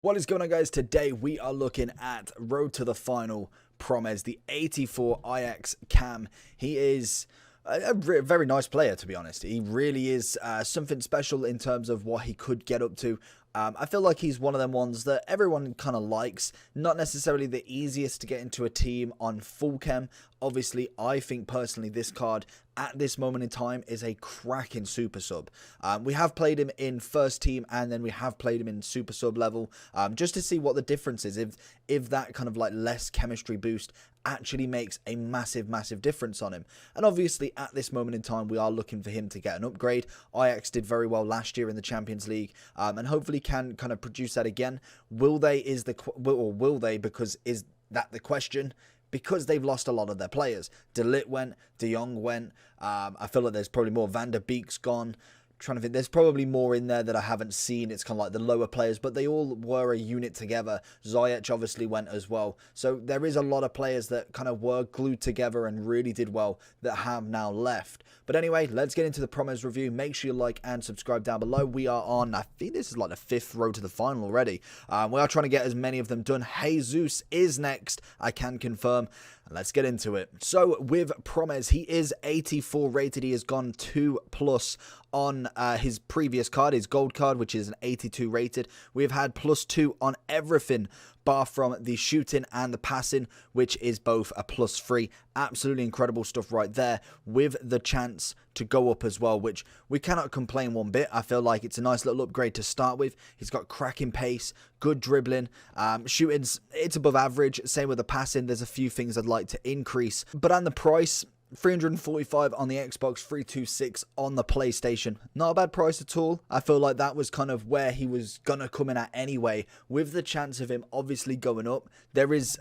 What is going on, guys? Today we are looking at Road to the Final Promes, the 84 Ajax cam. He is a very nice player, to be honest. He really is something special in terms of what he could get up to. I feel like he's one of them ones that everyone kind of likes. Not necessarily the easiest to get into a team on full chem. Obviously, I think personally this card at this moment in time is a cracking super sub. We have played him in first team and then we have played him in super sub level just to see what the difference is. If that kind of like less chemistry boost actually makes a massive difference on him. And obviously at this moment in time we are looking for him to get an upgrade. Ajax did very well last year in the Champions League and hopefully can kind of produce that again. Will they because is that the question? Because they've lost a lot of their players. De Ligt went, De Jong went. I feel like there's probably more. Van der Beek's gone. Trying to think, there's probably more in there that I haven't seen. It's kind of like the lower players, but they all were a unit together. Ziyech obviously went as well. So there is a lot of players that kind of were glued together and really did well that have now left. But anyway, let's get into the Promes review. Make sure you like and subscribe down below. We are on, I think this is like the 5th road to the final already. We are trying to get as many of them done. Jesus is next, I can confirm. Let's get into it. So with Promes, he is 84 rated. He has gone 2+ on his previous card, his gold card, which is an 82 rated. We've had +2 on everything bar from the shooting and the passing, which is both a +3. Absolutely incredible stuff right there, with the chance to go up as well, which we cannot complain one bit. I feel like it's a nice little upgrade to start with. He's got cracking pace, good dribbling, shooting's it's above average. Same with the passing. There's a few things I'd like to increase, but on the price, 345 on the Xbox, 326 on the PlayStation. Not a bad price at all. I feel like that was kind of where he was gonna come in at anyway. With the chance of him obviously going up, there is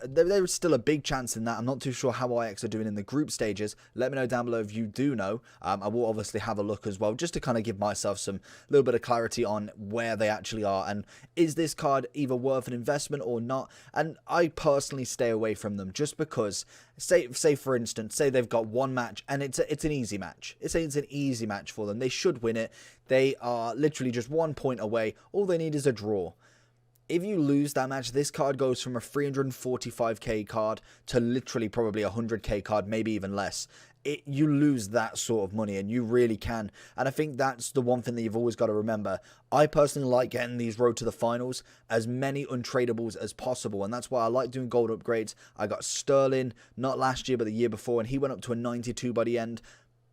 still a big chance in that. I'm not too sure how Ajax are doing in the group stages. Let me know down below if you do know. I will obviously have a look as well, just to kind of give myself some little bit of clarity on where they actually are and is this card either worth an investment or not. And I personally stay away from them just because, say for instance, say they've got one match and it's an easy match. It's an easy match for them. They should win it. They are literally just 1 point away. All they need is a draw. If you lose that match, this card goes from a 345k card to literally probably a 100k card, maybe even less. You lose that sort of money, and you really can. And I think that's the one thing that you've always got to remember. I personally like getting these road to the finals, as many untradables as possible, and that's why I like doing gold upgrades. I got Sterling, not last year, but the year before, and he went up to a 92 by the end.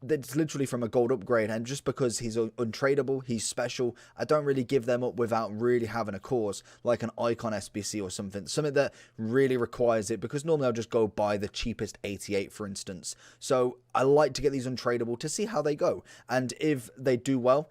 That's literally from a gold upgrade, and just because he's untradable, he's special, I don't really give them up without really having a cause, like an icon SBC or something that really requires it, because normally I'll just go buy the cheapest 88 for instance. So I like to get these untradable to see how they go, and if they do well,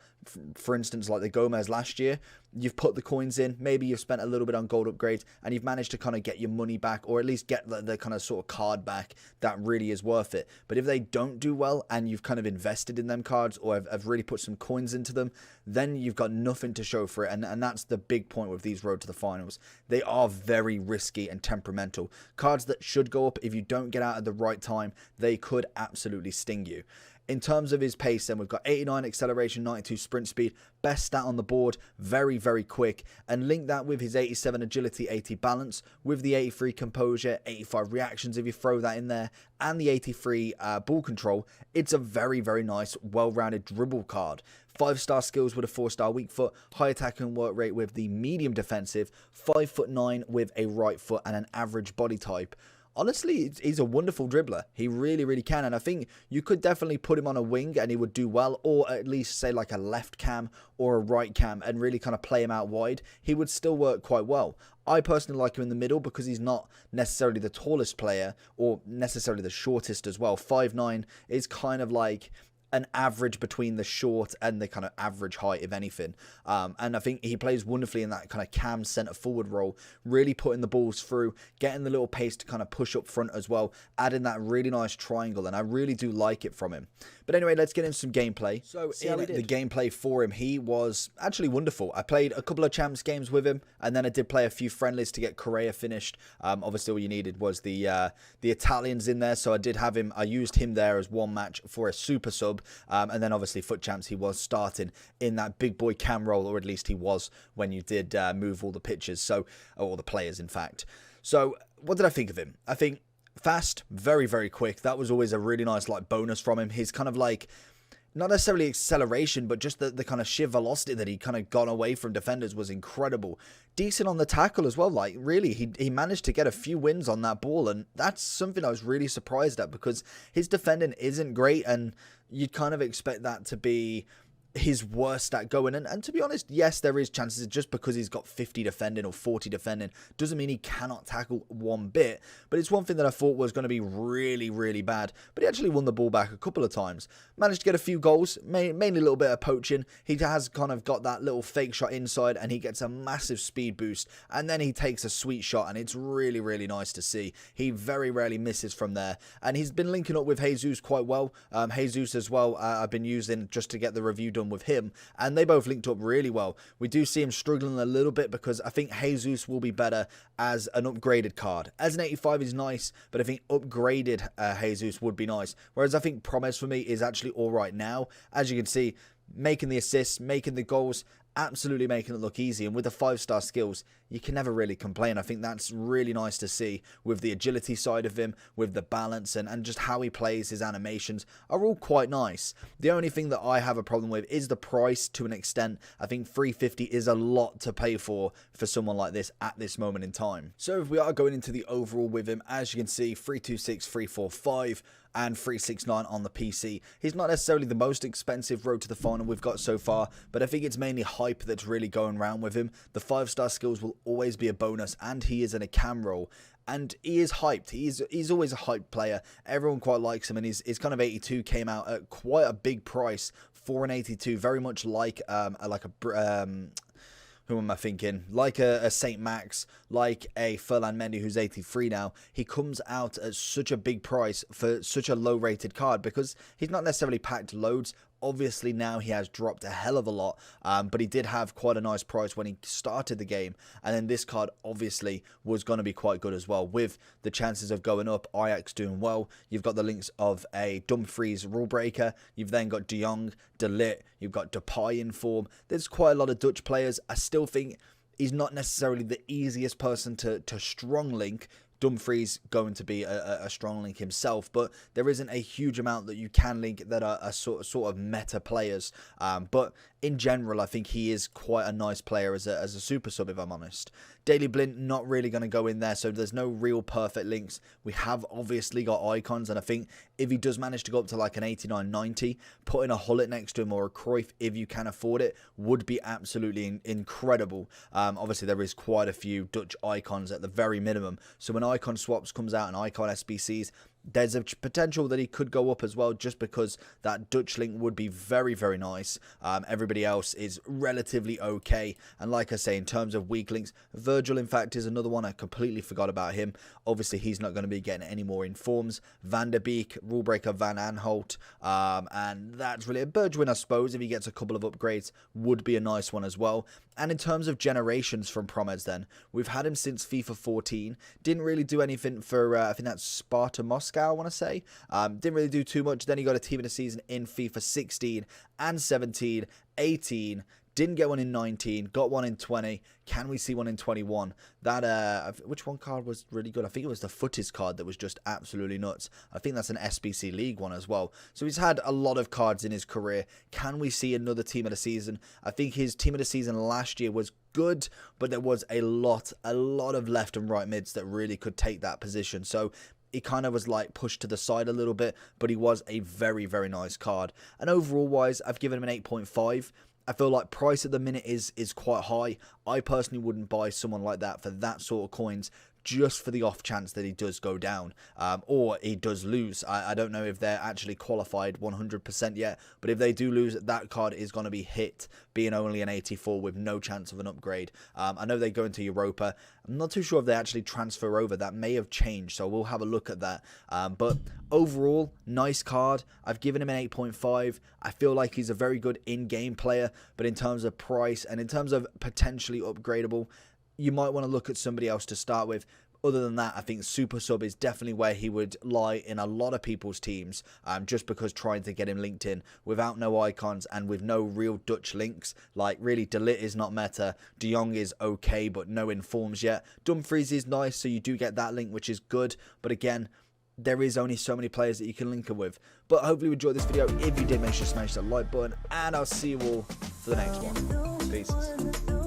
for instance like the Gomez last year, you've put the coins in, maybe you've spent a little bit on gold upgrades, and you've managed to kind of get your money back, or at least get the kind of sort of card back that really is worth it. But if they don't do well, and you've kind of invested in them cards, or have really put some coins into them, then you've got nothing to show for it, and that's the big point with these road to the finals. They are very risky and temperamental. Cards that should go up, if you don't get out at the right time, they could absolutely sting you. In terms of his pace, then we've got 89 acceleration, 92 sprint speed, best stat on the board, very quick, and link that with his 87 agility, 80 balance, with the 83 composure, 85 reactions if you throw that in there, and the 83 ball control. It's a very nice, well-rounded dribble card. 5-star skills with a 4-star weak foot, high attack and work rate with the medium defensive, 5'9" with a right foot and an average body type. Honestly, he's a wonderful dribbler. He really can. And I think you could definitely put him on a wing and he would do well. Or at least say like a left cam or a right cam and really kind of play him out wide. He would still work quite well. I personally like him in the middle because he's not necessarily the tallest player or necessarily the shortest as well. 5'9" is kind of like an average between the short and the kind of average height, if anything. And I think he plays wonderfully in that kind of cam centre forward role, really putting the balls through, getting the little pace to kind of push up front as well, adding that really nice triangle, and I really do like it from him. But anyway, let's get into some gameplay. So in the gameplay for him, he was actually wonderful. I played a couple of champs games with him, and then I did play a few friendlies to get Correa finished. Obviously all you needed was the Italians in there, so I did have him. I used him there as one match for a super sub. club. And then obviously FUT Champs, he was starting in that big boy cam role, or at least he was when you did move all the pitches, so, or all the players, in fact. So what did I think of him? I think fast, very, very quick. That was always a really nice like bonus from him. His kind of like, not necessarily acceleration, but just the kind of sheer velocity that he kind of got away from defenders was incredible. Decent on the tackle as well. Like, really, he managed to get a few wins on that ball, and that's something I was really surprised at, because his defending isn't great, and you'd kind of expect that to be his worst stat going. And to be honest, yes, there is chances. Just because he's got 50 defending or 40 defending doesn't mean he cannot tackle one bit. But it's one thing that I thought was going to be really, really bad. But he actually won the ball back a couple of times. Managed to get a few goals, mainly a little bit of poaching. He has kind of got that little fake shot inside, and he gets a massive speed boost. And then he takes a sweet shot, and it's really, really nice to see. He very rarely misses from there. And he's been linking up with Jesus quite well. Jesus as well, I've been using just to get the review done with him, and they both linked up really well. We do see him struggling a little bit, because I think Jesus will be better as an upgraded card. As an 85 is nice, but I think upgraded Jesus would be nice. Whereas I think Promes for me is actually alright now. As you can see, making the assists, making the goals, absolutely making it look easy, and with the 5-star skills, you can never really complain. I think that's really nice to see, with the agility side of him, with the balance, and just how he plays. His animations are all quite nice. The only thing that I have a problem with is the price to an extent. I think 350 is a lot to pay for someone like this at this moment in time. So if we are going into the overall with him, as you can see, 326, 345, and 369 on the PC. He's not necessarily the most expensive road to the final we've got so far, but I think it's mainly hype that's really going around with him. The 5-star skills will always be a bonus, and he is in a cam role. And he is hyped. He's always a hyped player. Everyone quite likes him, and his kind of 82 came out at quite a big price for an 82. Very much like who am I thinking? Like a St. Max, like a Furlan Mendy, who's 83 now. He comes out at such a big price for such a low rated card, because he's not necessarily packed loads. Obviously now he has dropped a hell of a lot, but he did have quite a nice price when he started the game, and then this card obviously was going to be quite good as well, with the chances of going up, Ajax doing well. You've got the links of a Dumfries rule breaker, you've then got De Jong, De Ligt, you've got Depay in form. There's quite a lot of Dutch players. I still think he's not necessarily the easiest person to strong link. Dumfries going to be a strong link himself, but there isn't a huge amount that you can link that are sort of meta players. But in general, I think he is quite a nice player as a super sub, if I'm honest. Daily Blind, not really going to go in there, so there's no real perfect links. We have obviously got icons, and I think if he does manage to go up to like an 89, 90, putting a Hullet next to him or a Cruyff, if you can afford it, would be absolutely incredible. Obviously, there is quite a few Dutch icons at the very minimum, so when icon swaps comes out and icon SBCs, there's a potential that he could go up as well, just because that Dutch link would be very, very nice. Everybody else is relatively okay. And like I say, in terms of weak links, Virgil, in fact, is another one. I completely forgot about him. Obviously, he's not going to be getting any more informs. Van der Beek, rule breaker Van Aanholt. And that's really a Bergwijn, I suppose, if he gets a couple of upgrades, would be a nice one as well. And in terms of generations from Promes then, we've had him since FIFA 14. Didn't really do anything for, I think that's Sparta Moscow, I want to say. Didn't really do too much. Then he got a team of the season in FIFA 16 and 17, 18. Didn't get one in 19, got one in 20. Can we see one in 21? That, which one card was really good? I think it was the Footies card that was just absolutely nuts. I think that's an SBC League one as well. So he's had a lot of cards in his career. Can we see another team of the season? I think his team of the season last year was good, but there was a lot of left and right mids that really could take that position. So he kind of was like pushed to the side a little bit, but he was a very, very nice card. And overall wise, I've given him an 8.5. I feel like price at the minute is quite high. I personally wouldn't buy someone like that for that sort of coins, just for the off chance that he does go down, or he does lose. I don't know if they're actually qualified 100% yet, but if they do lose, that card is going to be hit, being only an 84 with no chance of an upgrade. I know they go into Europa. I'm not too sure if they actually transfer over. That may have changed, so we'll have a look at that. But overall, nice card. I've given him an 8.5. I feel like he's a very good in-game player, but in terms of price and in terms of potentially upgradable, you might want to look at somebody else to start with. other than that, I think super sub is definitely where he would lie in a lot of people's teams, just because trying to get him linked in without no icons and with no real Dutch links, like really De Ligt is not meta, De Jong is okay but no informs yet, Dumfries is nice, so you do get that link, which is good, but again, there is only so many players that you can link him with. But hopefully you enjoyed this video. If you did, make sure to smash that like button, and I'll see you all for the next one. Peace.